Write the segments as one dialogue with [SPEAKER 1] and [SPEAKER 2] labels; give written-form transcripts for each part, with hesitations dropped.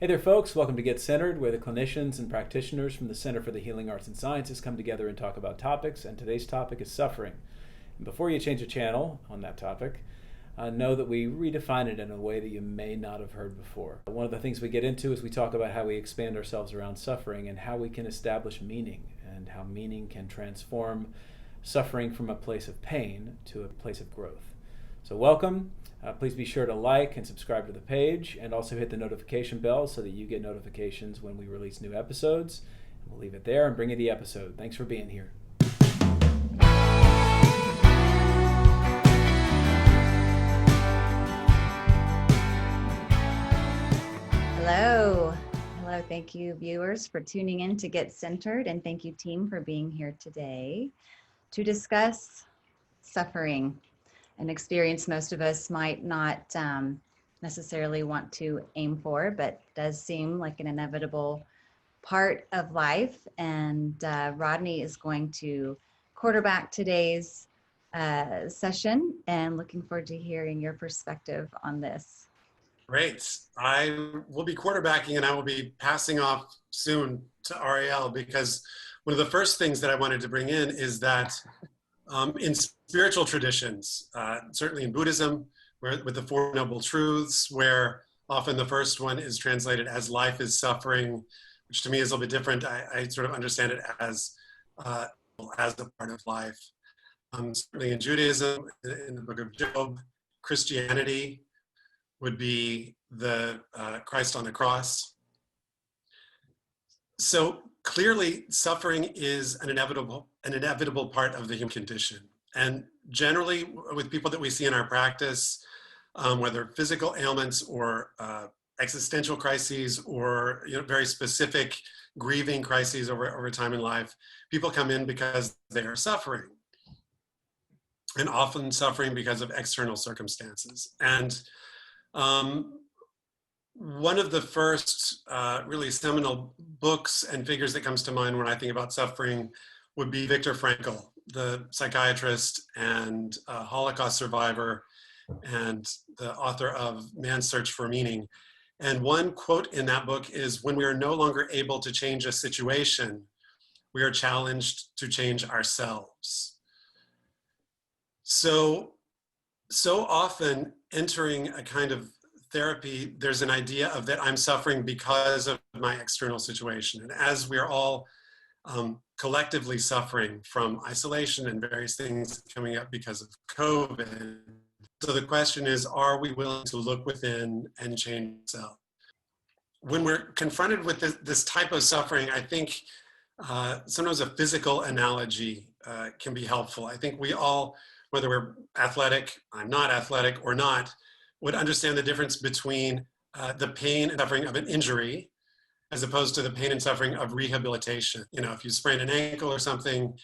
[SPEAKER 1] Hey there, folks. Welcome to Get Centered, where the clinicians and practitioners from the Center for the Healing Arts and Sciences come together and talk about topics, and today's topic is suffering. And before you change the channel on that topic, know that we redefine it in a way that you may not have heard before. One of the things we get into is we talk about how we expand ourselves around suffering and how we can establish meaning, and how meaning can transform suffering from a place of pain to a place of growth. So welcome. Please be sure to like and subscribe to the page, and also hit the notification bell so that you get notifications when we release new episodes. And we'll leave it there and bring you the episode. Thanks for being here.
[SPEAKER 2] Hello. Hello. Thank you, viewers, for tuning in to Get Centered, and thank you, team, for being here today to discuss suffering. An experience most of us might not necessarily want to aim for, but does seem like an inevitable part of life. And Rodney is going to quarterback today's session, and looking forward to hearing your perspective on this.
[SPEAKER 3] Great. I will be quarterbacking, and I will be passing off soon to Ariel, because one of the first things that I wanted to bring in is that in spiritual traditions, certainly in Buddhism, with the Four Noble Truths, where often the first one is translated as life is suffering, which to me is a little bit different. I sort of understand it as a part of life. Certainly in Judaism, in the book of Job, Christianity would be the Christ on the cross. So clearly, suffering is an inevitable part of the human condition. And generally, with people that we see in our practice, whether physical ailments or existential crises, or very specific grieving crises over time in life, people come in because they are suffering, and often suffering because of external circumstances. And one of the first really seminal books and figures that comes to mind when I think about suffering would be Viktor Frankl, the psychiatrist and Holocaust survivor, and the author of Man's Search for Meaning. And one quote in that book is, "When we are no longer able to change a situation, we are challenged to change ourselves." So often entering a kind of therapy, there's an idea of that I'm suffering because of my external situation. And as we're all collectively suffering from isolation and various things coming up because of COVID, so the question is, are we willing to look within and change ourselves? When we're confronted with this type of suffering, I think sometimes a physical analogy can be helpful. I think we all, whether we're athletic, I'm not athletic, or not, would understand the difference between the pain and suffering of an injury as opposed to the pain and suffering of rehabilitation. If you sprain an ankle or something,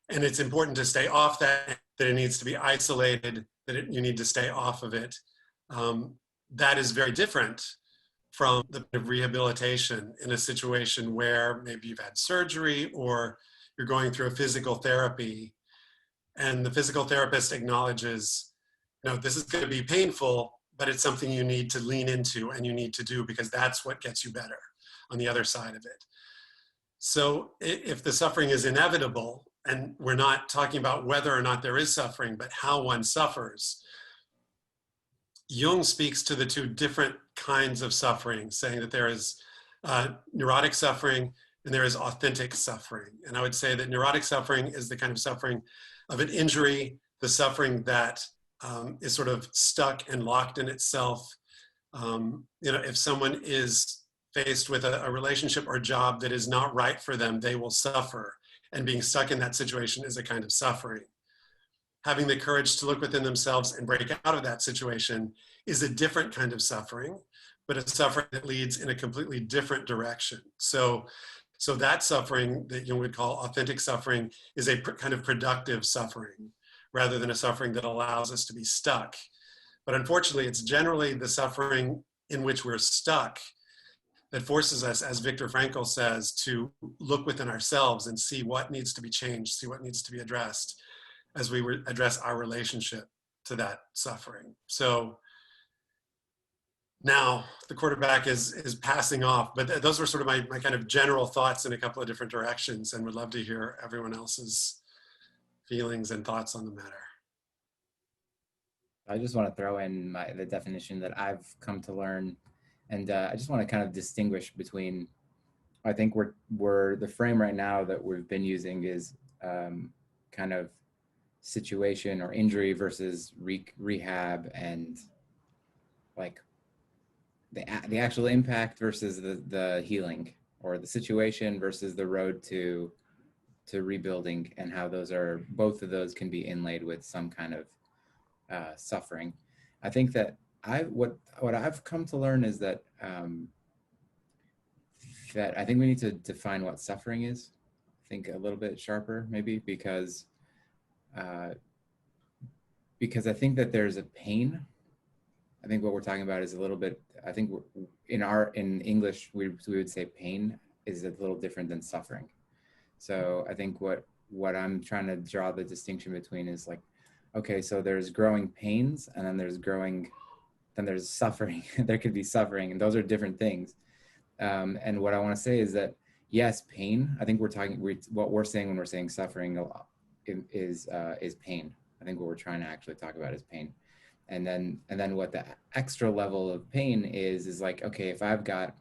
[SPEAKER 3] and it's important to stay off that it needs to be isolated, you need to stay off of it. That is very different from the rehabilitation in a situation where maybe you've had surgery or you're going through a physical therapy, and the physical therapist acknowledges, this is going to be painful, but it's something you need to lean into and you need to do, because that's what gets you better on the other side of it. So if the suffering is inevitable, and we're not talking about whether or not there is suffering, but how one suffers, Jung speaks to the two different kinds of suffering, saying that there is neurotic suffering and there is authentic suffering. And I would say that neurotic suffering is the kind of suffering of an injury, the suffering that is sort of stuck and locked in itself. If someone is faced with a relationship or job that is not right for them, they will suffer. And being stuck in that situation is a kind of suffering. Having the courage to look within themselves and break out of that situation is a different kind of suffering, but a suffering that leads in a completely different direction. So that suffering that you would call authentic suffering is a kind of productive suffering, rather than a suffering that allows us to be stuck. But unfortunately, it's generally the suffering in which we're stuck that forces us, as Viktor Frankl says, to look within ourselves and see what needs to be changed, see what needs to be addressed as we address our relationship to that suffering. So now the quarterback is passing off. But those were sort of my kind of general thoughts in a couple of different directions, and would love to hear everyone else's feelings and thoughts on the matter.
[SPEAKER 4] I just want to throw in the definition that I've come to learn, and I just want to kind of distinguish between. I think we're the frame right now that we've been using is kind of situation or injury versus rehab, and like the actual impact versus the healing, or the situation versus the road to rebuilding, and how both of those can be inlaid with some kind of suffering. I think that what I've come to learn is that that I think we need to define what suffering is. I think a little bit sharper, maybe, because I think that there's a pain. I think what we're talking about is a little bit. I think in English we would say pain is a little different than suffering. So I think what I'm trying to draw the distinction between is like, okay, so there's growing pains, and then there's suffering. There could be suffering, and those are different things. And what I want to say is that yes, pain. I think what we're saying when we're saying suffering is pain. I think what we're trying to actually talk about is pain. And then what the extra level of pain is like, okay, if I've got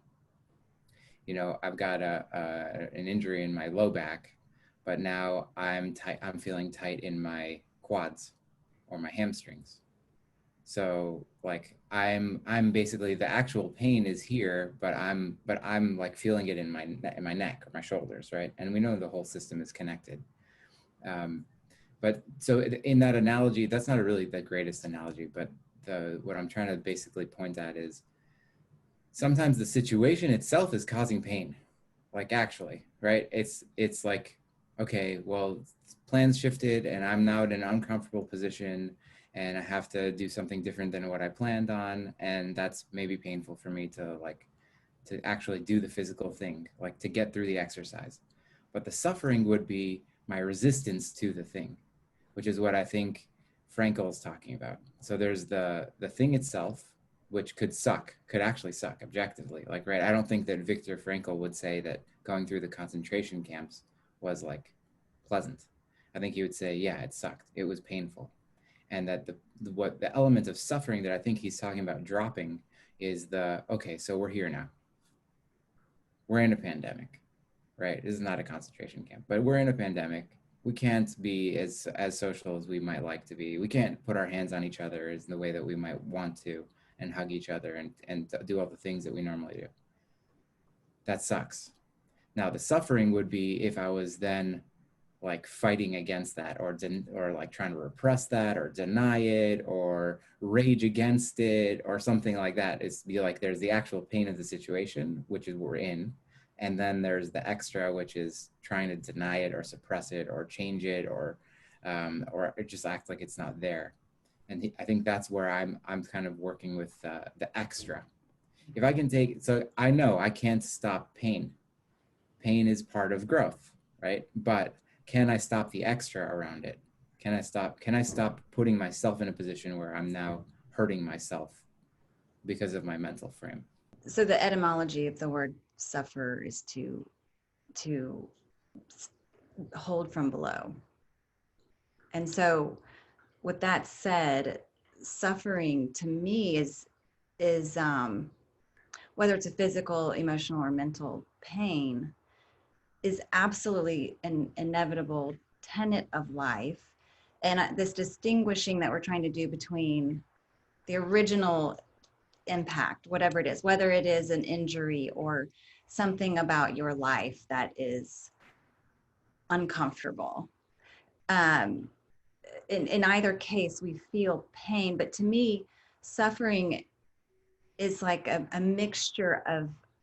[SPEAKER 4] an injury in my low back, but now I'm feeling tight in my quads or my hamstrings. So like I'm basically, the actual pain is here, but I'm like feeling it in my neck or my shoulders, right? And we know the whole system is connected. But so in that analogy, that's not really the greatest analogy, but what I'm trying to basically point at is sometimes the situation itself is causing pain, like actually, right? It's like, okay, well, plans shifted and I'm now in an uncomfortable position and I have to do something different than what I planned on. And that's maybe painful for me to actually do the physical thing, like to get through the exercise. But the suffering would be my resistance to the thing, which is what I think Frankl is talking about. So there's the thing itself, which could actually suck objectively. Like, right, I don't think that Viktor Frankl would say that going through the concentration camps was like pleasant. I think he would say, yeah, it sucked. It was painful. And that the element of suffering that I think he's talking about dropping is okay, so we're here now. We're in a pandemic, right? This is not a concentration camp, but we're in a pandemic. We can't be as social as we might like to be. We can't put our hands on each other in the way that we might want to, and hug each other and do all the things that we normally do. That sucks. Now the suffering would be if I was then like fighting against that, or like trying to repress that, or deny it, or rage against it, or something like that. It's be like there's the actual pain of the situation, which is what we're in, and then there's the extra, which is trying to deny it or suppress it or change it, or just act like it's not there. And I think that's where I'm kind of working with the extra. If I can so I know I can't stop pain. Pain is part of growth, right? But can I stop the extra around it? Can I stop putting myself in a position where I'm now hurting myself because of my mental frame?
[SPEAKER 2] So the etymology of the word suffer is to hold from below. And so with that said, suffering to me is whether it's a physical, emotional, or mental pain, is absolutely an inevitable tenet of life. And this distinguishing that we're trying to do between the original impact, whatever it is, whether it is an injury or something about your life that is uncomfortable. In either case, we feel pain, but to me, suffering is like a mixture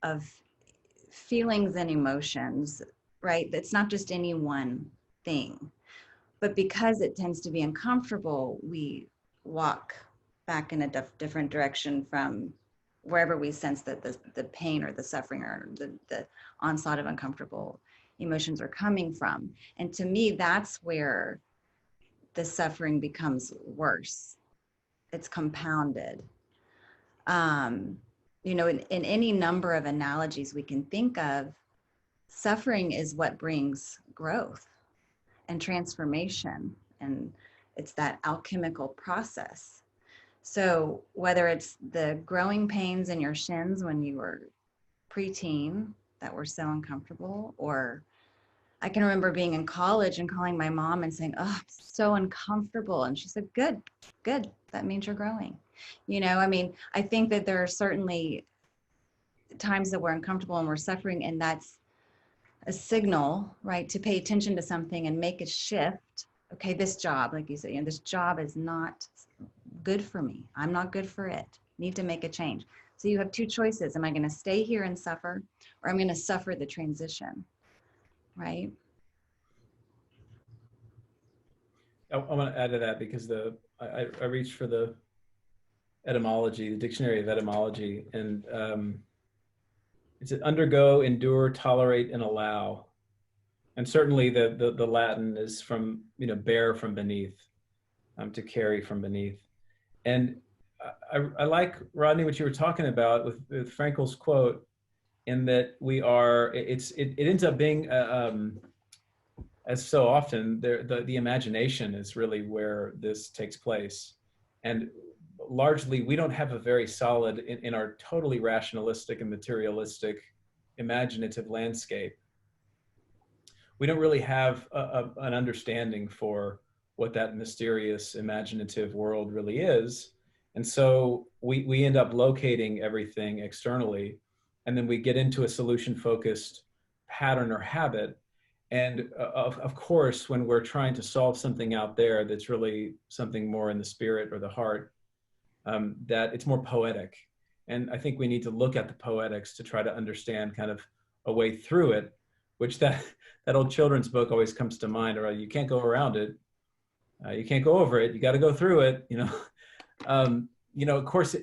[SPEAKER 2] of feelings and emotions, right? It's not just any one thing, but because it tends to be uncomfortable, we walk back in a different direction from wherever we sense that the pain or the suffering or the onslaught of uncomfortable emotions are coming from. And to me, that's where the suffering becomes worse. It's compounded. You know, in any number of analogies we can think of, suffering is what brings growth and transformation, and it's that alchemical process. So whether it's the growing pains in your shins when you were preteen that were so uncomfortable, or I can remember being in college and calling my mom and saying, "Oh, I'm so uncomfortable." And she said, "Good, good. That means you're growing." You know, I mean, I think that there are certainly times that we're uncomfortable and we're suffering, and that's a signal, right, to pay attention to something and make a shift. Okay, this job, like you said, you know, this job is not good for me. I'm not good for it. Need to make a change. So you have two choices. Am I going to stay here and suffer, or I'm going to suffer the transition, right?
[SPEAKER 1] I want to add to that because I reached for the etymology, the dictionary of etymology, and it's undergo, endure, tolerate, and allow. And certainly the Latin is from, you know, bear from beneath, to carry from beneath. And I like, Rodney, what you were talking about with Frankl's quote, in that we are, it ends up being, as so often, the imagination is really where this takes place. And largely, we don't have a very solid, in our totally rationalistic and materialistic, imaginative landscape, we don't really have an understanding for what that mysterious, imaginative world really is. And so we end up locating everything externally, and then we get into a solution-focused pattern or habit. And of course, when we're trying to solve something out there that's really something more in the spirit or the heart, that it's more poetic. And I think we need to look at the poetics to try to understand kind of a way through it, which that old children's book always comes to mind, or you can't go around it. You can't go over it. You got to go through it, you know. You know, of course,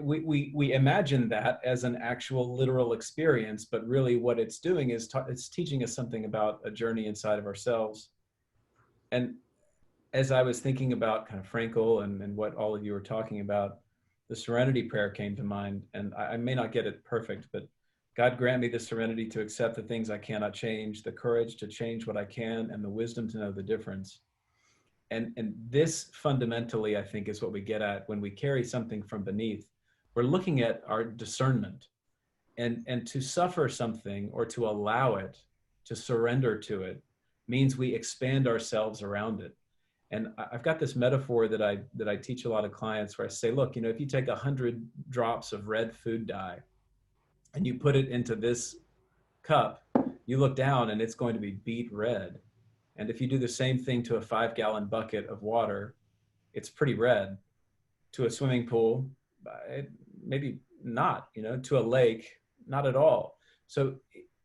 [SPEAKER 1] we imagine that as an actual literal experience, but really what it's doing is it's teaching us something about a journey inside of ourselves. And as I was thinking about kind of Frankl and what all of you were talking about, the serenity prayer came to mind. And I may not get it perfect, but God grant me the serenity to accept the things I cannot change, the courage to change what I can, and the wisdom to know the difference. And this fundamentally, I think, is what we get at when we carry something from beneath. We're looking at our discernment, and to suffer something or to allow it, to surrender to it, means we expand ourselves around it. And I've got this metaphor that I teach a lot of clients where I say, look, you know, if you take 100 drops of red food dye and you put it into this cup, you look down and it's going to be beet red. And if you do the same thing to a 5-gallon bucket of water, it's pretty red. To a swimming pool, maybe not, you know, to a lake, not at all. So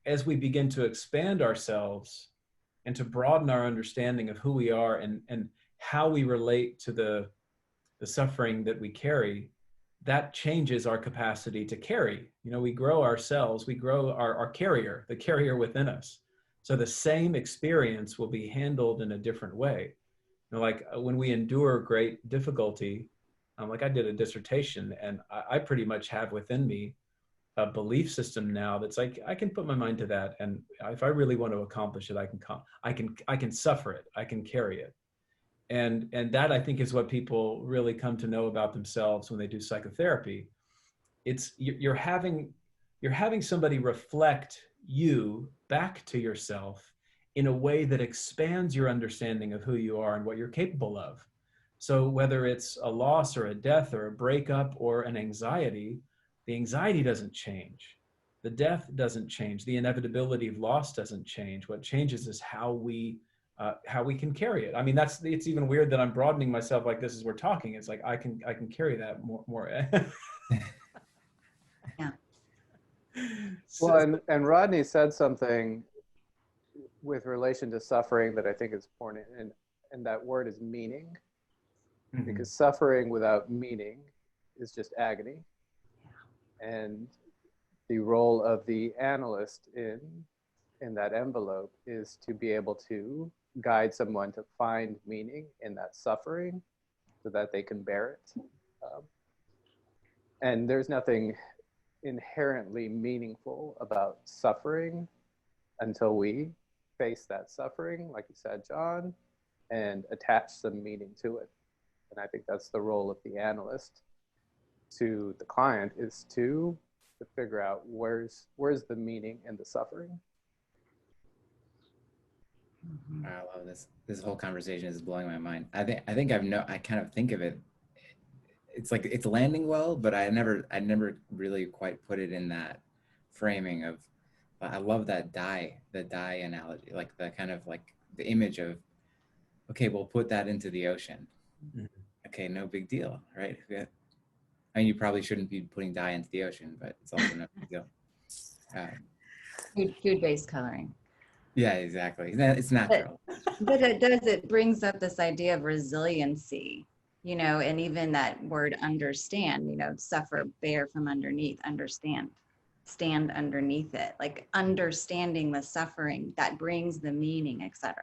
[SPEAKER 1] as we begin to expand ourselves and to broaden our understanding of who we are and how we relate to the suffering that we carry, that changes our capacity to carry. You know, we grow ourselves, we grow our carrier, the carrier within us. So the same experience will be handled in a different way. You know, like when we endure great difficulty, like I did a dissertation, and I pretty much have within me a belief system now that's like, I can put my mind to that. And if I really want to accomplish it, I can suffer it, I can carry it. And that, I think, is what people really come to know about themselves when they do psychotherapy. It's you're having somebody reflect you back to yourself in a way that expands your understanding of who you are and what you're capable of. So whether it's a loss or a death or a breakup or an anxiety, the anxiety doesn't change. The death doesn't change. The inevitability of loss doesn't change. What changes is how we can carry it. I mean, it's even weird that I'm broadening myself like this as we're talking. It's like I can carry that more.
[SPEAKER 2] Yeah.
[SPEAKER 5] Well, and Rodney said something with relation to suffering that I think is important, and that word is meaning, because suffering without meaning is just agony. And the role of the analyst in that envelope is to be able to guide someone to find meaning in that suffering so that they can bear it. And there's nothing inherently meaningful about suffering until we face that suffering, like you said, John, and attach some meaning to it. And I think that's the role of the analyst to the client, is to figure out where's the meaning in the suffering.
[SPEAKER 4] I love this. This whole conversation is blowing my mind. I kind of think of it. It's like it's landing well, but I never really quite put it in that framing of. I love the dye analogy, like the kind of like the image of, okay, we'll put that into the ocean. Mm-hmm. Okay, no big deal, right? I mean, you probably shouldn't be putting dye into the ocean, but it's also no big deal.
[SPEAKER 2] Food-based coloring.
[SPEAKER 4] Yeah, exactly. It's natural.
[SPEAKER 2] But it brings up this idea of resiliency, you know, and even that word understand, you know, suffer, bear from underneath, understand, stand underneath it, like understanding the suffering that brings the meaning, etc.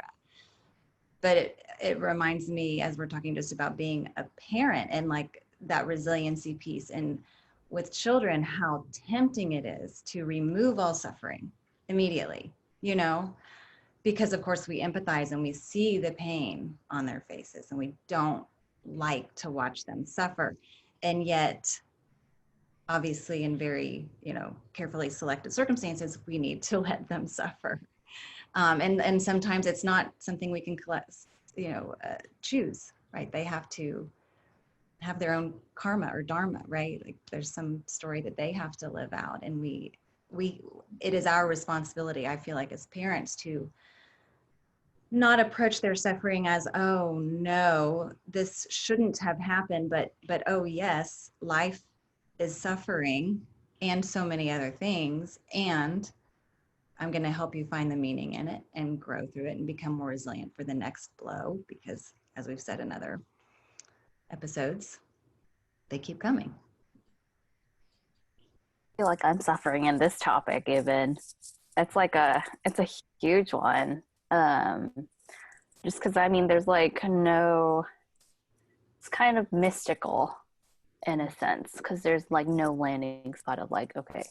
[SPEAKER 2] But it reminds me, as we're talking just about being a parent and like that resiliency piece, and with children, how tempting it is to remove all suffering immediately, you know, because of course we empathize and we see the pain on their faces and we don't like to watch them suffer. And yet, obviously in very, you know, carefully selected circumstances, we need to let them suffer. And sometimes it's not something we can choose, right? They have to have their own karma or dharma, right? Like there's some story that they have to live out, and it is our responsibility, I feel like, as parents, to not approach their suffering as, oh no, this shouldn't have happened, but oh yes, life is suffering and so many other things, and I'm going to help you find the meaning in it and grow through it and become more resilient for the next blow, because as we've said in other episodes, they keep coming.
[SPEAKER 6] I feel like I'm suffering in this topic even. It's a huge one. Just because, I mean, there's like it's kind of mystical in a sense, because there's like no landing spot of like, okay,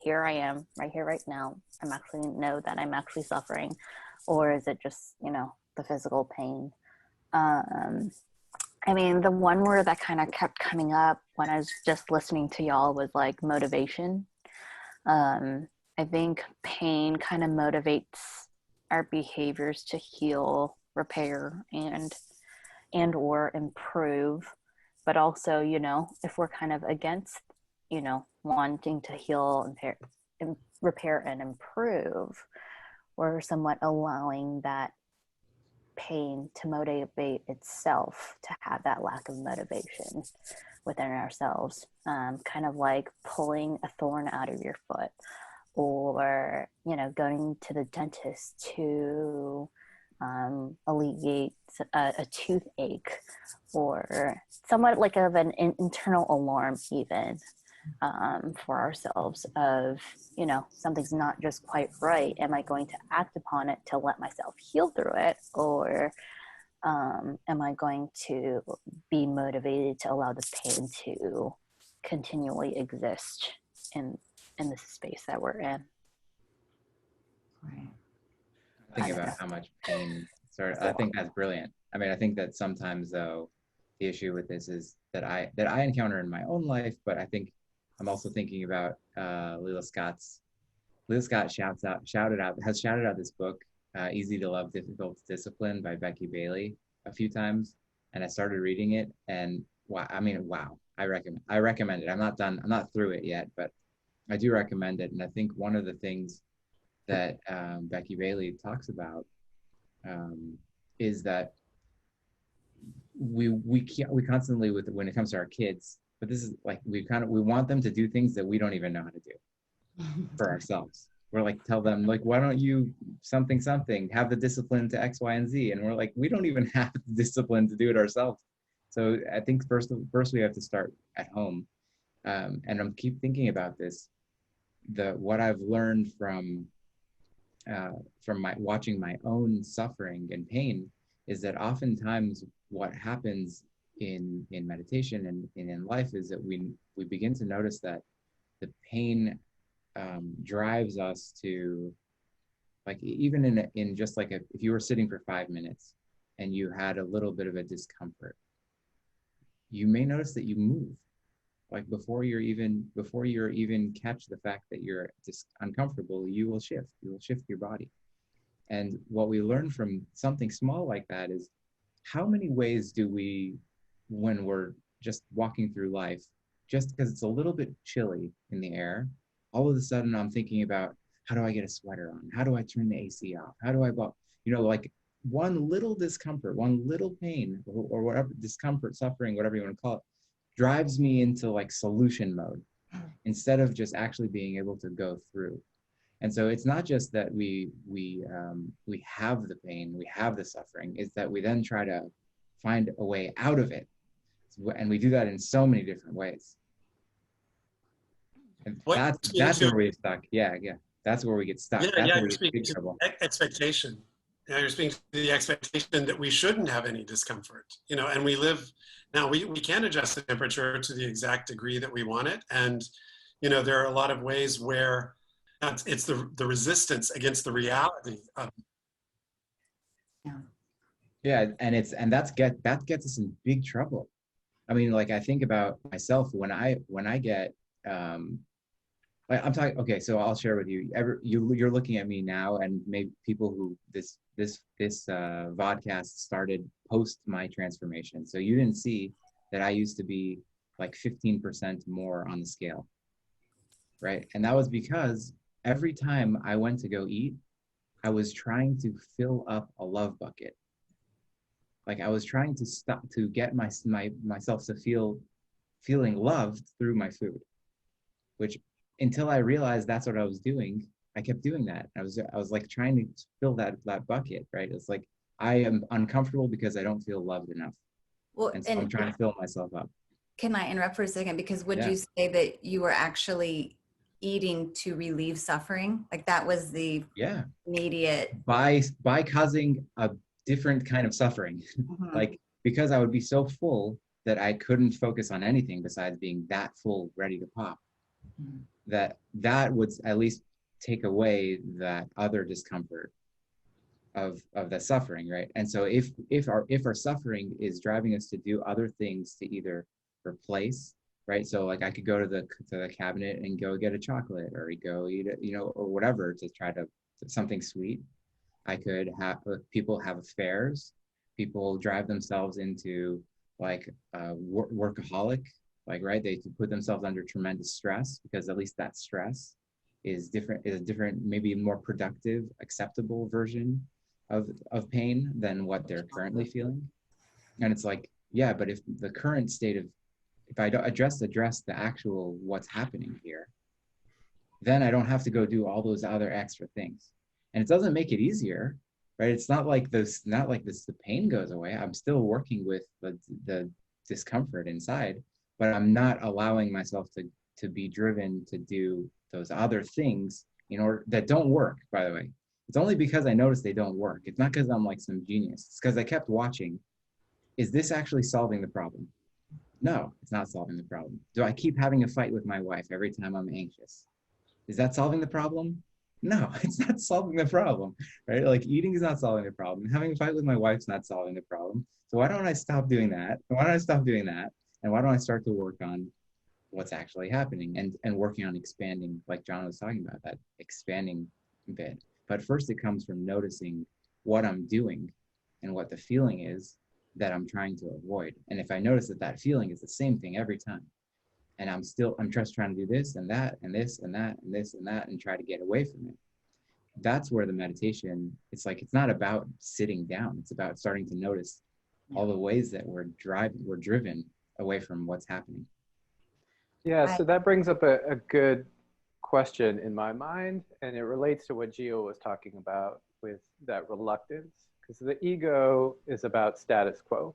[SPEAKER 6] here I am right here, right now. I'm actually know that I'm actually suffering, or is it just, you know, the physical pain? I mean, the one word that kind of kept coming up when I was just listening to y'all was like motivation. I think pain kind of motivates our behaviors to heal, repair, and or improve. But also, you know, if we're kind of against, you know, wanting to heal, repair and improve, we're somewhat allowing that pain to motivate itself to have that lack of motivation within ourselves, kind of like pulling a thorn out of your foot, or, you know, going to the dentist to alleviate a toothache, or somewhat like of an internal alarm even, for ourselves of, you know, something's not just quite right. Am I going to act upon it to let myself heal through it, or am I going to be motivated to allow the pain to continually exist in the space that we're in?
[SPEAKER 2] Right.
[SPEAKER 4] Think about how much pain I think that's brilliant. I mean, I think that sometimes though the issue with this is that I encounter in my own life, but I think I'm also thinking about Lila Scott has shouted out this book, Easy to Love, Difficult to Discipline by Becky Bailey a few times. And I started reading it, and wow. I recommend it. I'm not done. I'm not through it yet, but I do recommend it. And I think one of the things that Becky Bailey talks about is that we constantly, when it comes to our kids, but this is like we want them to do things that we don't even know how to do for ourselves. We're like, tell them like, why don't you something have the discipline to X, Y, and Z, and we're like, we don't even have the discipline to do it ourselves. So I think first we have to start at home, and I'm keep thinking about this. What I've learned from my watching my own suffering and pain is that oftentimes what happens in meditation and in life is that we begin to notice that the pain drives us to, like, even in just like if you were sitting for 5 minutes and you had a little bit of a discomfort, you may notice that you move, like before you're even catch the fact that you're just uncomfortable, you will shift your body. And what we learn from something small like that is how many ways do we, when we're just walking through life, just because it's a little bit chilly in the air, all of a sudden I'm thinking about, how do I get a sweater on? How do I turn the AC off? How do I, like one little discomfort, one little pain, or whatever, discomfort, suffering, whatever you want to call it, drives me into like solution mode instead of just actually being able to go through. And so it's not just that we have the pain, we have the suffering, it's that we then try to find a way out of it. And we do that in so many different ways. And that's where we're stuck. Yeah. That's where we get stuck.
[SPEAKER 3] Yeah,
[SPEAKER 4] That's
[SPEAKER 3] yeah,
[SPEAKER 4] where
[SPEAKER 3] you're
[SPEAKER 4] we get
[SPEAKER 3] speaking
[SPEAKER 4] big
[SPEAKER 3] to
[SPEAKER 4] trouble.
[SPEAKER 3] expectation. Yeah, you're speaking to the expectation that we shouldn't have any discomfort, and we live, now we can adjust the temperature to the exact degree that we want it. And, there are a lot of ways where it's the resistance against the reality of.
[SPEAKER 4] Yeah, and that gets us in big trouble. I mean, like, I think about myself when I get like, I'm talking, okay, so I'll share with you. You're looking at me now, and maybe people who this vodcast started post my transformation. So you didn't see that I used to be like 15% more on the scale, right? And that was because every time I went to go eat, I was trying to fill up a love bucket. Like, I was trying to stop to get myself to feeling loved through my food, which, until I realized that's what I was doing, I kept doing that. I was like trying to fill that bucket, right? It's like I am uncomfortable because I don't feel loved enough.
[SPEAKER 2] Well,
[SPEAKER 4] and so I'm trying to fill myself up.
[SPEAKER 2] Can I interrupt for a second? Because would
[SPEAKER 4] Yeah.
[SPEAKER 2] you say that you were actually eating to relieve suffering? Like that was the immediate.
[SPEAKER 4] By causing a different kind of suffering.
[SPEAKER 2] Mm-hmm.
[SPEAKER 4] Like, because I would be so full that I couldn't focus on anything besides being that full, ready to pop. Mm-hmm. That would at least take away that other discomfort of the suffering, right? And so if our suffering is driving us to do other things to either replace, right? So like I could go to the cabinet and go get a chocolate, or go eat it, or whatever, to try to something sweet. I could have people have affairs. People drive themselves into like workaholic, like, right? They put themselves under tremendous stress because at least that stress is a different, maybe more productive, acceptable version of pain than what they're currently feeling. And it's like, yeah, but if the current state of, if I don't address the actual what's happening here, then I don't have to go do all those other extra things. And it doesn't make it easier, right? It's not like the pain goes away. I'm still working with the discomfort inside, but I'm not allowing myself to be driven to do those other things that don't work, by the way. It's only because I noticed they don't work. It's not because I'm like some genius. It's because I kept watching. Is this actually solving the problem? No, it's not solving the problem. Do I keep having a fight with my wife every time I'm anxious? Is that solving the problem? No, it's not solving the problem, right? Like, eating is not solving the problem. Having a fight with my wife's not solving the problem. So why don't I stop doing that? Why don't I stop doing that? And why don't I start to work on what's actually happening and working on expanding, like John was talking about, that expanding bit. But first it comes from noticing what I'm doing and what the feeling is that I'm trying to avoid. And if I notice that feeling is the same thing every time, and I'm just trying to do this and that and this and that and this and that and try to get away from it, that's where the meditation, it's like, it's not about sitting down. It's about starting to notice all the ways that we're driven away from what's happening.
[SPEAKER 5] Yeah, so that brings up a good question in my mind, and it relates to what Gio was talking about with that reluctance, because the ego is about status quo.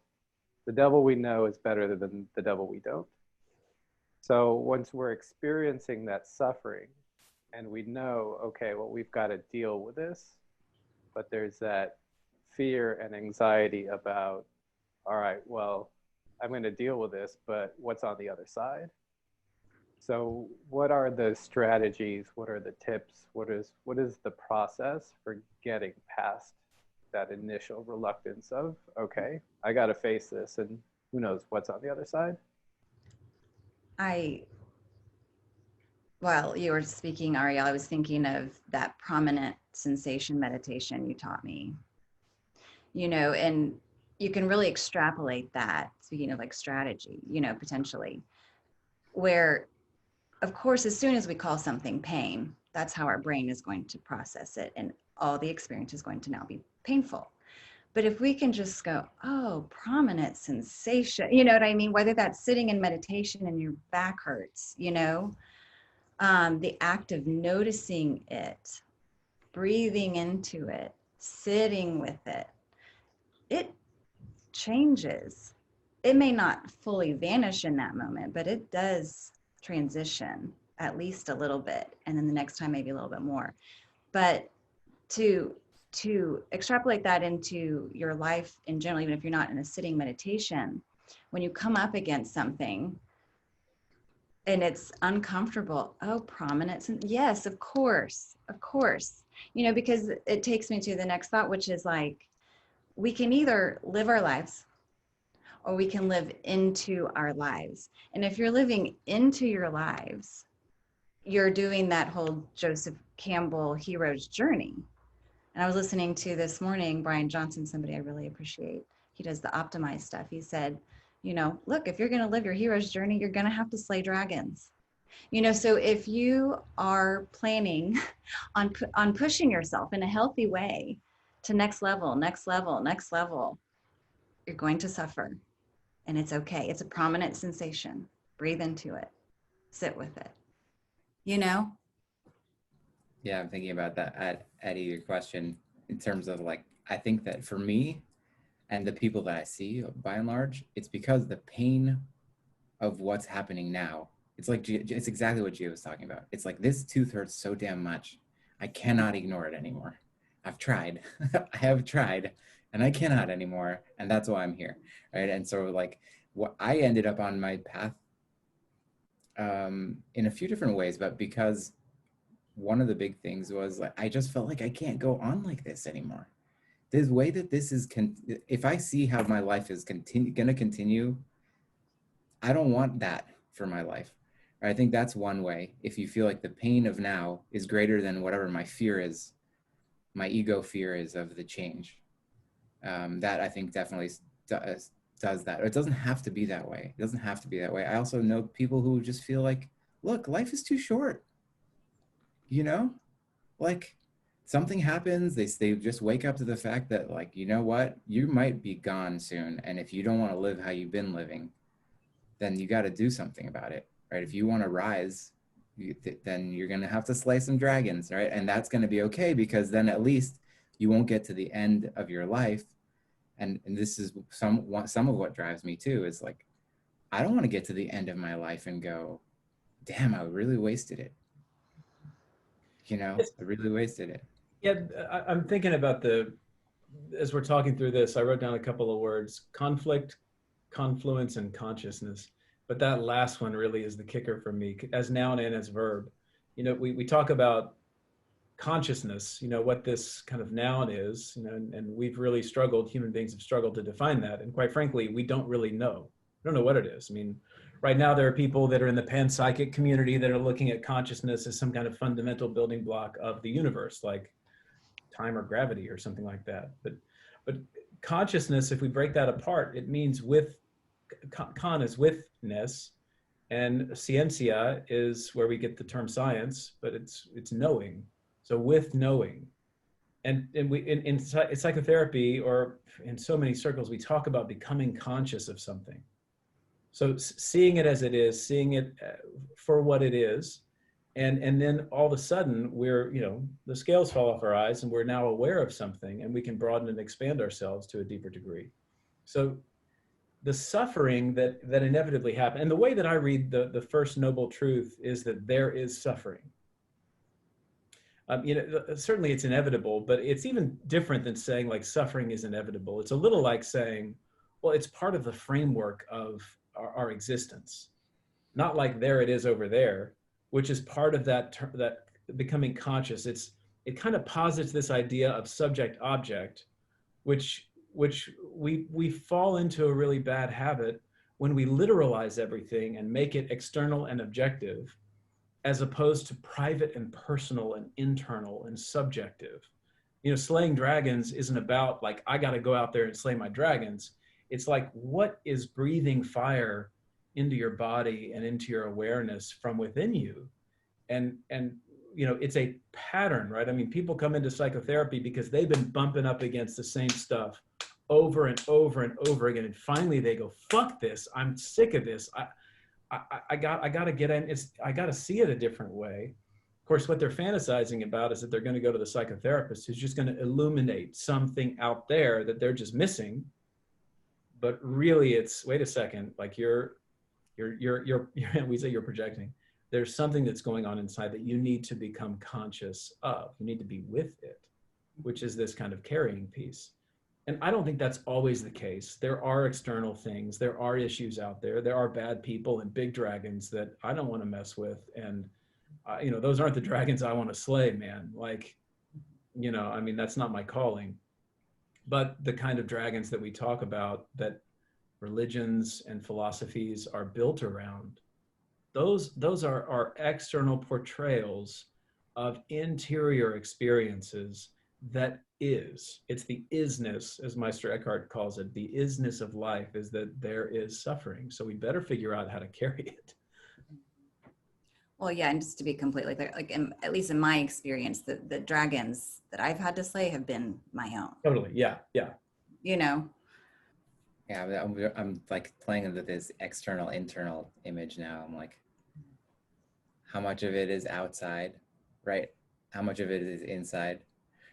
[SPEAKER 5] The devil we know is better than the devil we don't. So once we're experiencing that suffering and we know, okay, well, we've got to deal with this, but there's that fear and anxiety about, all right, well, I'm going to deal with this, but what's on the other side? So what are the strategies? What are the tips? What is the process for getting past that initial reluctance of, okay, I got to face this, and who knows what's on the other side?
[SPEAKER 2] While you were speaking, Ariel, I was thinking of that prominent sensation meditation you taught me. And you can really extrapolate that, speaking of like strategy, potentially, where, of course, as soon as we call something pain, that's how our brain is going to process it, and all the experience is going to now be painful. But if we can just go, oh, prominent sensation, you know what I mean? Whether that's sitting in meditation and your back hurts, the act of noticing it, breathing into it, sitting with it, it changes. It may not fully vanish in that moment, but it does transition at least a little bit. And then the next time, maybe a little bit more. But to extrapolate that into your life in general, even if you're not in a sitting meditation, when you come up against something and it's uncomfortable, oh, prominence, yes, of course, because it takes me to the next thought, which is like, we can either live our lives or we can live into our lives. And if you're living into your lives, you're doing that whole Joseph Campbell hero's journey. And I was listening to this morning, Brian Johnson, somebody I really appreciate. He does the optimized stuff. He said, look, if you're going to live your hero's journey, you're going to have to slay dragons. So if you are planning on pushing yourself in a healthy way to next level, you're going to suffer. And it's okay. It's a prominent sensation. Breathe into it. Sit with it.
[SPEAKER 4] Yeah, I'm thinking about that, Eddie, your question in terms of like, I think that for me and the people that I see by and large, it's because the pain of what's happening now, it's exactly what Gia was talking about. It's like, this tooth hurts so damn much. I cannot ignore it anymore. I've tried, I have tried, and I cannot anymore. And that's why I'm here, right? And so like what I ended up on my path in a few different ways, but because one of the big things was like, I just felt like I can't go on like this anymore. This way that this is, if I see how my life is going to continue, I don't want that for my life. I think that's one way. If you feel like the pain of now is greater than whatever my fear is, my ego fear is of the change. That I think definitely does that. It doesn't have to be that way. It doesn't have to be that way. I also know people who just feel like, look, life is too short. Like something happens, they just wake up to the fact that like, you know what, you might be gone soon. And if you don't want to live how you've been living, then you got to do something about it, right? If you want to rise, then you're going to have to slay some dragons, right? And that's going to be okay, because then at least you won't get to the end of your life. And this is some of what drives me too, is like, I don't want to get to the end of my life and go, damn, I really wasted it. I really wasted it.
[SPEAKER 1] Yeah, I'm thinking about as we're talking through this, I wrote down a couple of words: conflict, confluence, and consciousness. But that last one really is the kicker for me, as noun and as verb. We talk about consciousness, what this kind of noun is, and we've really struggled, human beings have struggled to define that. And quite frankly, we don't really know. We don't know what it is. Right now there are people that are in the panpsychic community that are looking at consciousness as some kind of fundamental building block of the universe, like time or gravity or something like that. But consciousness, if we break that apart, it means con is withness, and ciencia is where we get the term science, but it's knowing. So with knowing. And we in psychotherapy, or in so many circles, we talk about becoming conscious of something. So seeing it as it is, seeing it for what it is, and then all of a sudden the scales fall off our eyes and we're now aware of something, and we can broaden and expand ourselves to a deeper degree. So the suffering that inevitably happens, and the way that I read the first noble truth is that there is suffering. Certainly it's inevitable, but it's even different than saying like suffering is inevitable. It's a little like saying, well, it's part of the framework of our existence. Not like there it is over there, which is part of that becoming conscious. It kind of posits this idea of subject object, which we fall into a really bad habit when we literalize everything and make it external and objective, as opposed to private and personal and internal and subjective. You know, slaying dragons isn't about like, I got to go out there and slay my dragons. It's like, what is breathing fire into your body and into your awareness from within you? And you know, it's a pattern, right? I mean, people come into psychotherapy because they've been bumping up against the same stuff over and over and over again. And finally they go, fuck this, I'm sick of this. I got to get in. I got to see it a different way. Of course, what they're fantasizing about is that they're going to go to the psychotherapist who's just going to illuminate something out there that they're just missing. But really, it's, wait a second, like you're we say you're projecting. There's something that's going on inside that you need to become conscious of. You need to be with it, which is this kind of carrying piece. And I don't think that's always the case. There are external things. There are issues out there. There are bad people and big dragons that I don't want to mess with. And, you know, those aren't the dragons I want to slay, man. Like, you know, I mean, that's not my calling. But the kind of dragons that we talk about that religions and philosophies are built around, those are external portrayals of interior experiences that is. It's the isness, as Meister Eckhart calls it. The isness of life is that there is suffering. So we better figure out how to carry it.
[SPEAKER 2] Well, yeah, and just to be completely clear, like at least in my experience, the dragons that I've had to slay have been my own.
[SPEAKER 1] Totally, yeah.
[SPEAKER 2] You know?
[SPEAKER 4] Yeah, I'm like playing with this external, internal image now. I'm like, how much of it is outside, right? How much of it is inside?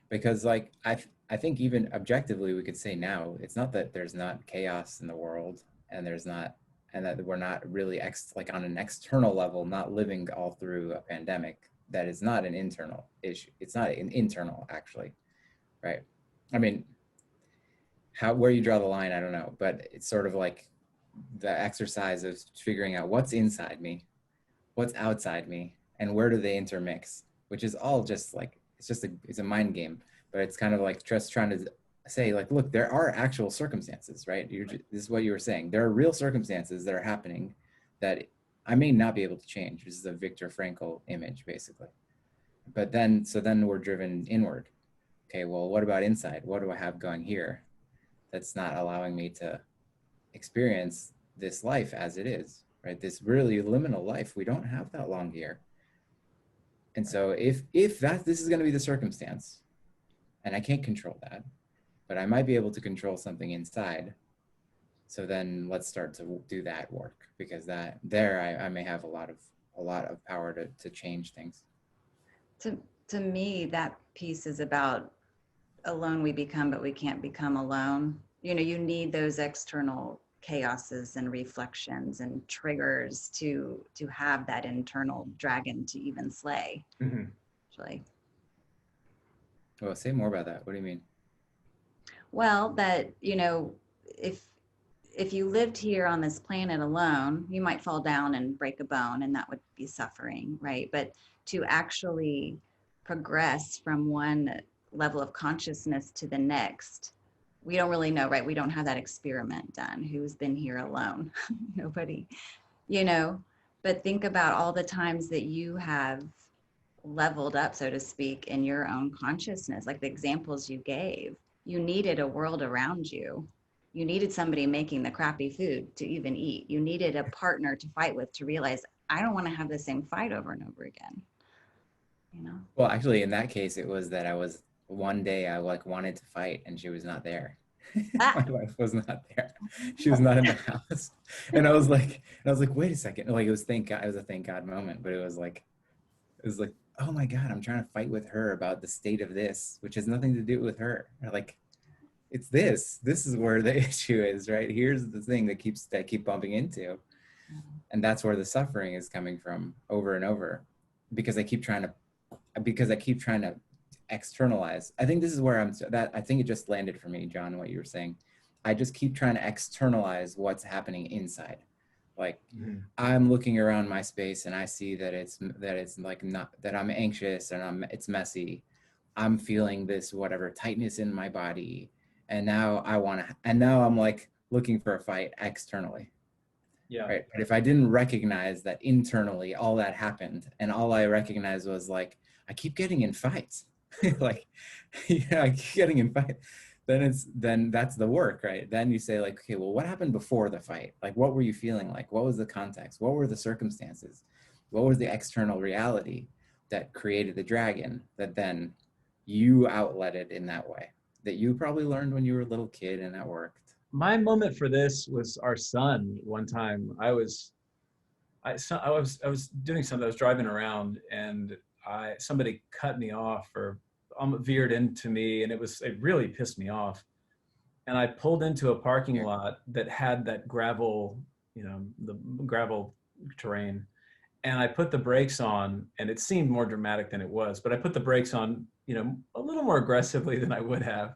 [SPEAKER 4] Because like, I think even objectively, we could say now, it's not that there's not chaos in the world and that we're not really like on an external level, not living all through a pandemic. That is not an internal issue. It's not an internal actually, right? I mean, where you draw the line, I don't know, but it's sort of like the exercise of figuring out what's inside me, what's outside me, and where do they intermix, which is all just like, it's a mind game, but it's kind of like just trying to say like, look, there are actual circumstances, right? This is what you were saying. There are real circumstances that are happening that I may not be able to change. This is a Viktor Frankl image, basically. But then we're driven inward. Okay, well, what about inside? What do I have going here that's not allowing me to experience this life as it is, right? This really liminal life. We don't have that long here. And so if this is going to be the circumstance, and I can't control that, but I might be able to control something inside. So then let's start to do that work, because I may have a lot of power to change things.
[SPEAKER 2] To me, that piece is about alone we become, but we can't become alone. You know, you need those external chaoses and reflections and triggers to have that internal dragon to even slay.
[SPEAKER 1] Mm-hmm.
[SPEAKER 2] Actually.
[SPEAKER 4] Well, say more about that. What do you mean?
[SPEAKER 2] Well, that, you know, if you lived here on this planet alone, you might fall down and break a bone, and that would be suffering, right? But to actually progress from one level of consciousness to the next, we don't really know, right? We don't have that experiment done. Who's been here alone? Nobody, you know. But think about all the times that you have leveled up, so to speak, in your own consciousness, like the examples you gave. You needed a world around you. You needed somebody making the crappy food to even eat. You needed a partner to fight with to realize, I don't want to have the same fight over and over again. You know?
[SPEAKER 4] Well, actually, in that case, it was that one day I like wanted to fight and she was not there. My wife was not there. She was not in the house. And I was like, wait a second. Like, it was a thank God moment, but it was like, oh my God, I'm trying to fight with her about the state of this, which has nothing to do with her. Like, it's this is where the issue is, right? Here's the thing that I keep bumping into. And that's where the suffering is coming from over and over, because I keep trying to externalize. I think this is where I think it just landed for me, John, what you were saying. I just keep trying to externalize what's happening inside. Like I'm looking around my space and I see that it's like not that I'm anxious and it's messy. I'm feeling this whatever tightness in my body, and now I'm like looking for a fight externally.
[SPEAKER 1] Yeah.
[SPEAKER 4] Right. But if I didn't recognize that internally all that happened, and all I recognized was like, I keep getting in fights, like, I keep getting in fights, then that's the work, right? Then you say like, okay, well, what happened before the fight? Like, what were you feeling like? What was the context? What were the circumstances? What was the external reality that created the dragon that then you outletted in that way that you probably learned when you were a little kid and that worked?
[SPEAKER 1] My moment for this was our son. One time I was doing something. I was driving around and somebody cut me off or veered into me, and it really pissed me off. And I pulled into a parking lot that had that gravel, the gravel terrain. And I put the brakes on, and it seemed more dramatic than it was, but I put the brakes on, a little more aggressively than I would have.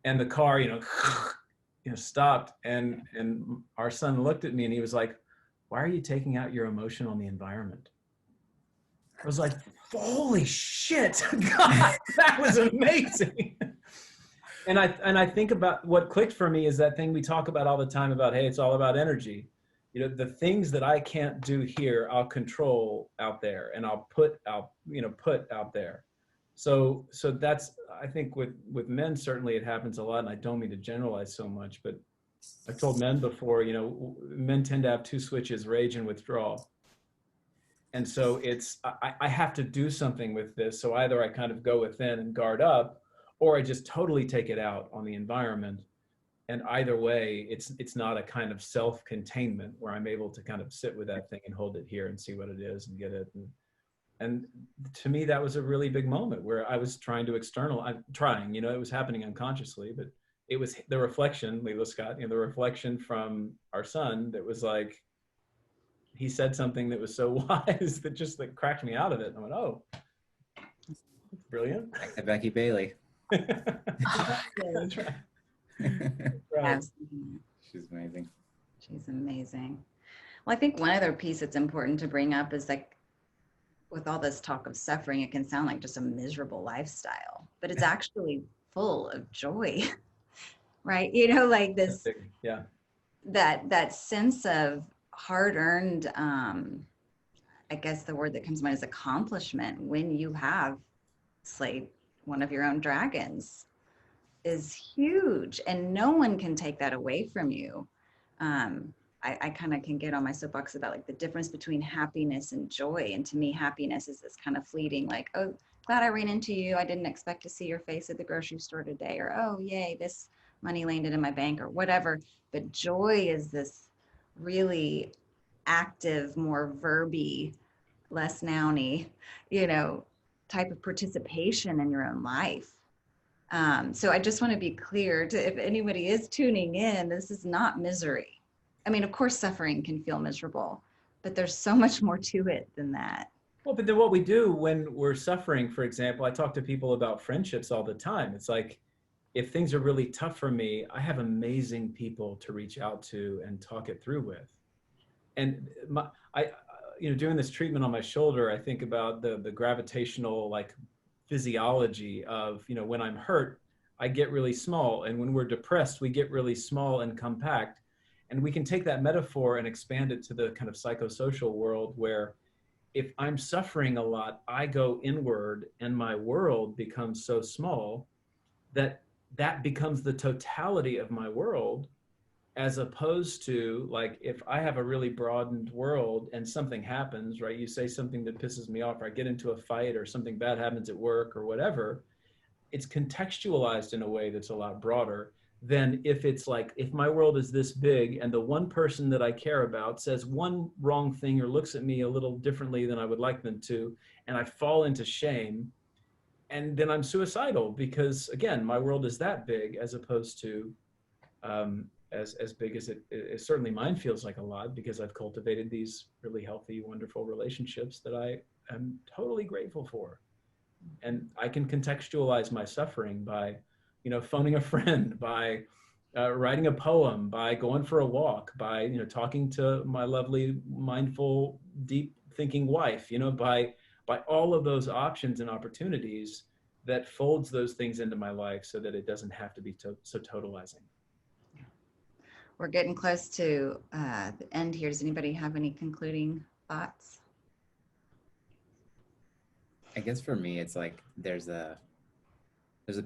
[SPEAKER 1] And the car, stopped, and our son looked at me and he was like, "Why are you taking out your emotion on the environment?" I was like, holy shit, God, that was amazing. And I think about what clicked for me is that thing we talk about all the time about, hey, it's all about energy. The things that I can't do here, I'll control out there, and I'll put out there. So that's, I think with men, certainly it happens a lot, and I don't mean to generalize so much, but I've told men before, men tend to have two switches, rage and withdrawal. And so I have to do something with this. So either I kind of go within and guard up, or I just totally take it out on the environment. And either way, it's not a kind of self-containment where I'm able to kind of sit with that thing and hold it here and see what it is and get it. And to me, that was a really big moment where I was trying to it was happening unconsciously, but it was the reflection, Leila Scott, the reflection from our son that was like, he said something that was so wise that just like cracked me out of it. And I went, oh, brilliant.
[SPEAKER 4] Back to Becky Bailey.
[SPEAKER 1] That's right. Right.
[SPEAKER 4] She's amazing.
[SPEAKER 2] She's amazing. Well, I think one other piece that's important to bring up is like, with all this talk of suffering, it can sound like just a miserable lifestyle, but it's actually full of joy, right? Like this,
[SPEAKER 1] yeah, that
[SPEAKER 2] sense of hard-earned, I guess the word that comes to mind is accomplishment when you have slayed one of your own dragons is huge, and no one can take that away from you. I kind of can get on my soapbox about like the difference between happiness and joy. And to me, happiness is this kind of fleeting, like, oh, glad I ran into you. I didn't expect to see your face at the grocery store today. Or, oh, yay, this money landed in my bank or whatever. But joy is this really active, more verby, less nouny, type of participation in your own life. So I just want to be clear if anybody is tuning in, this is not misery. I mean, of course, suffering can feel miserable, but there's so much more to it than that.
[SPEAKER 1] Well, but then what we do when we're suffering, for example, I talk to people about friendships all the time. It's like, if things are really tough for me, I have amazing people to reach out to and talk it through with. And doing this treatment on my shoulder, I think about the gravitational like physiology of, when I'm hurt, I get really small. And when we're depressed, we get really small and compact. And we can take that metaphor and expand it to the kind of psychosocial world where if I'm suffering a lot, I go inward and my world becomes so small that becomes the totality of my world, as opposed to like, if I have a really broadened world and something happens, right? You say something that pisses me off, or I get into a fight or something bad happens at work or whatever, it's contextualized in a way that's a lot broader than if it's like, if my world is this big and the one person that I care about says one wrong thing or looks at me a little differently than I would like them to, and I fall into shame, and then I'm suicidal because, again, my world is that big, as opposed to as big as it certainly mine feels like a lot, because I've cultivated these really healthy, wonderful relationships that I am totally grateful for. And I can contextualize my suffering by phoning a friend, by writing a poem, by going for a walk, by talking to my lovely, mindful, deep thinking wife, by all of those options and opportunities that folds those things into my life so that it doesn't have to be so totalizing.
[SPEAKER 2] We're getting close to the end here. Does anybody have any concluding thoughts?
[SPEAKER 4] I guess for me, it's like there's a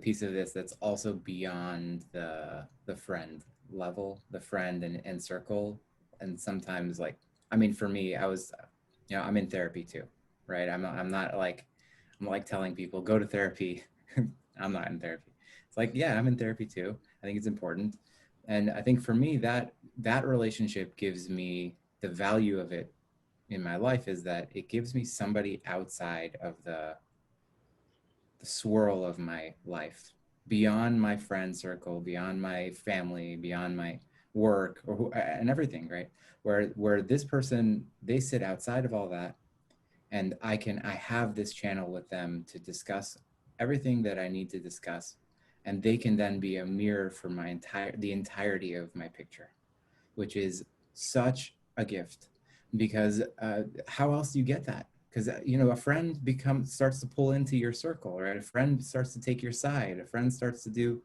[SPEAKER 4] piece of this that's also beyond the friend level, the friend and circle. And sometimes, like, I mean, for me, I was, I'm in therapy too, right? I'm not like, I'm like telling people go to therapy. I'm not in therapy. It's like, yeah, I'm in therapy too. I think it's important. And I think for me, that relationship gives me the value of it in my life, is that it gives me somebody outside of the swirl of my life, beyond my friend circle, beyond my family, beyond my work and everything, right? Where this person, they sit outside of all that, and I have this channel with them to discuss everything that I need to discuss, and they can then be a mirror for the entirety of my picture, which is such a gift. Because how else do you get that? Because a friend starts to pull into your circle, right? A friend starts to take your side. A friend starts to do,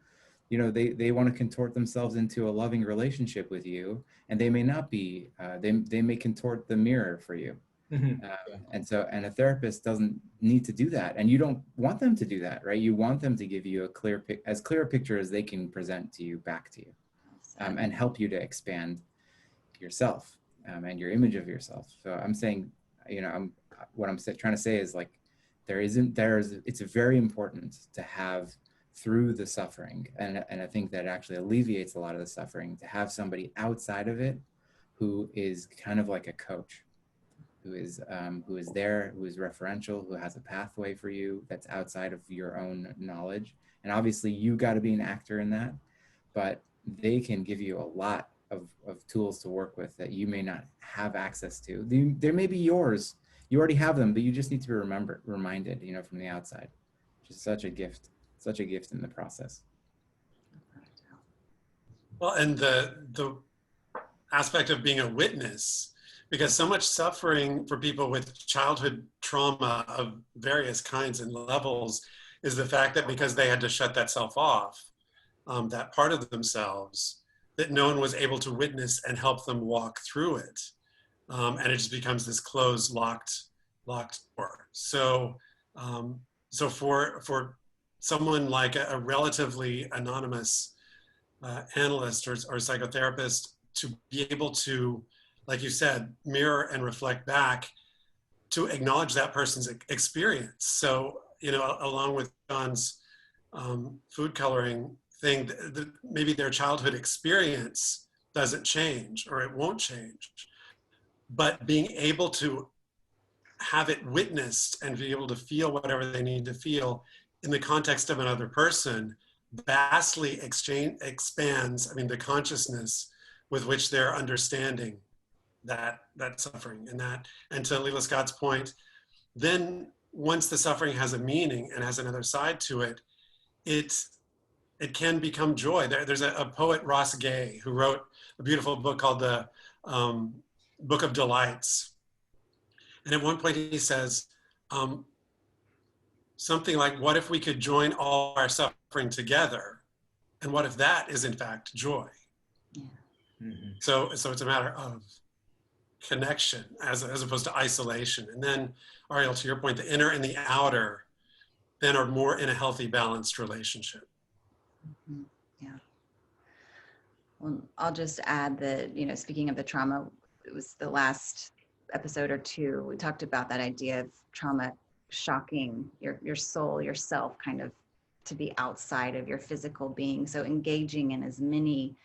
[SPEAKER 4] they want to contort themselves into a loving relationship with you, and they may not be. They may contort the mirror for you.
[SPEAKER 1] Mm-hmm.
[SPEAKER 4] And a therapist doesn't need to do that, and you don't want them to do that, right? You want them to give you as clear a picture as they can present to you, back to you, and help you to expand yourself and your image of yourself. So I'm saying, what I'm trying to say is, like, it's very important to have, through the suffering, and I think that actually alleviates a lot of the suffering, to have somebody outside of it who is kind of like a coach, who is there, who is referential, who has a pathway for you that's outside of your own knowledge. And obviously you got to be an actor in that, but they can give you a lot of tools to work with that you may not have access to. They may be yours. You already have them, but you just need to be reminded, from the outside, which is such a gift in the process.
[SPEAKER 3] Well, and the aspect of being a witness, because so much suffering for people with childhood trauma of various kinds and levels is the fact that because they had to shut that self off, that part of themselves, that no one was able to witness and help them walk through it. And it just becomes this closed, locked door. So for someone like a relatively anonymous analyst or psychotherapist to be able to, like you said, mirror and reflect back, to acknowledge that person's experience. So, along with John's food coloring thing, maybe their childhood experience doesn't change, or it won't change, but being able to have it witnessed and be able to feel whatever they need to feel in the context of another person vastly expands, the consciousness with which they're understanding that suffering. And to Leela Scott's point, then once the suffering has a meaning and has another side to it, it can become joy. There's a poet, Ross Gay, who wrote a beautiful book called the Book of Delights. And at one point he says something like, what if we could join all our suffering together? And what if that is in fact joy?
[SPEAKER 2] Yeah.
[SPEAKER 1] Mm-hmm.
[SPEAKER 3] So it's a matter of connection as opposed to isolation. And then, Ariel, to your point, the inner and the outer then are more in a healthy, balanced relationship.
[SPEAKER 2] Mm-hmm. Yeah. Well, I'll just add that, speaking of the trauma, it was the last episode or two, we talked about that idea of trauma shocking your soul, yourself, kind of to be outside of your physical being. So engaging in as many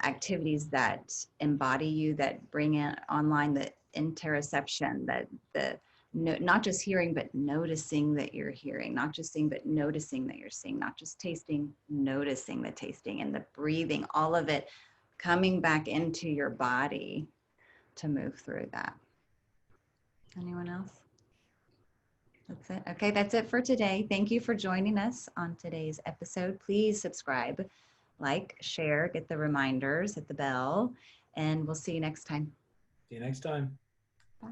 [SPEAKER 2] activities that embody you, that bring in online the interoception, that not just hearing, but noticing that you're hearing, not just seeing, but noticing that you're seeing, not just tasting, noticing the tasting, and the breathing, all of it coming back into your body to move through that. Anyone else? That's it. Okay, that's it for today. Thank you for joining us on today's episode. Please subscribe like, share, get the reminders, hit the bell, and we'll see you next time.
[SPEAKER 1] See you next time.
[SPEAKER 2] Bye.